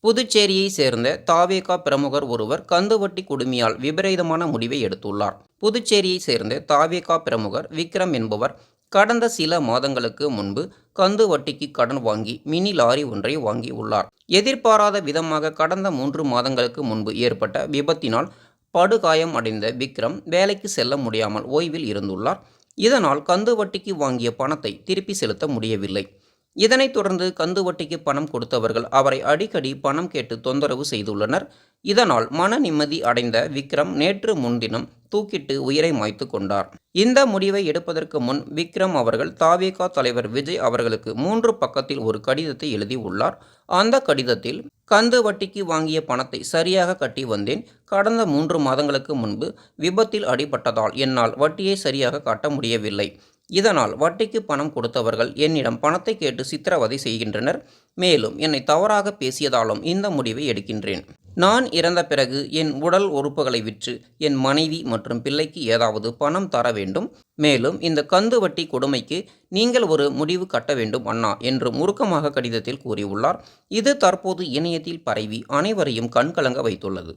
புதுச்சேரியை சேர்ந்த தாவேகா பிரமுகர் ஒருவர் கந்துவட்டி கொடுமையால் விபரீதமான முடிவை எடுத்துள்ளார். புதுச்சேரியை சேர்ந்த தாவேகா பிரமுகர் விக்ரம் என்பவர் கடந்த சில மாதங்களுக்கு முன்பு கந்து வட்டிக்கு கடன் வாங்கி மினி லாரி ஒன்றை வாங்கியுள்ளார். எதிர்பாராத விதமாக கடந்த 3 மாதங்களுக்கு முன்பு ஏற்பட்ட விபத்தினால் படுகாயம் அடைந்த விக்ரம் வேலைக்கு செல்ல முடியாமல் ஓய்வில் இருந்துள்ளார். இதனால் கந்து வட்டிக்கு வாங்கிய பணத்தை திருப்பி செலுத்த முடியவில்லை. இதனைத் தொடர்ந்து கந்து வட்டிக்கு பணம் கொடுத்தவர்கள் அவரை அடிக்கடி பணம் கேட்டு தொந்தரவு செய்துள்ளனர். இதனால் மன நிம்மதி அடைந்த விக்ரம் நேற்று முன்தினம் தூக்கிட்டு உயிரை மாய்த்து கொண்டார். இந்த முடிவை எடுப்பதற்கு முன் விக்ரம் அவர்கள் தாவேகா தலைவர் விஜய் அவர்களுக்கு 3 பக்கத்தில் ஒரு கடிதத்தை எழுதி உள்ளார். அந்த கடிதத்தில், கந்து வட்டிக்கு வாங்கிய பணத்தை சரியாக கட்டி வந்தேன். கடந்த 3 மாதங்களுக்கு முன்பு விபத்தில் அடிபட்டதால் என்னால் வட்டியை சரியாக கட்ட முடியவில்லை. இதனால் வட்டிக்கு பணம் கொடுத்தவர்கள் என்னிடம் பணத்தை கேட்டு சித்திரவதை செய்கின்றனர். மேலும் என்னை தவறாக பேசியதாலும் இந்த முடிவை எடுக்கின்றேன். நான் இறந்த பிறகு என் உடல் உறுப்புகளை விற்று என் மனைவி மற்றும் பிள்ளைக்கு ஏதாவது பணம் தர வேண்டும். மேலும் இந்த கந்து வட்டி கொடுமைக்கு நீங்கள் ஒரு முடிவு கட்ட வேண்டும் அண்ணா என்று முறுக்கமாக கடிதத்தில் கூறியுள்ளார். இது தற்போது இணையத்தில் பரவி அனைவரையும் கண்கலங்க வைத்துள்ளது.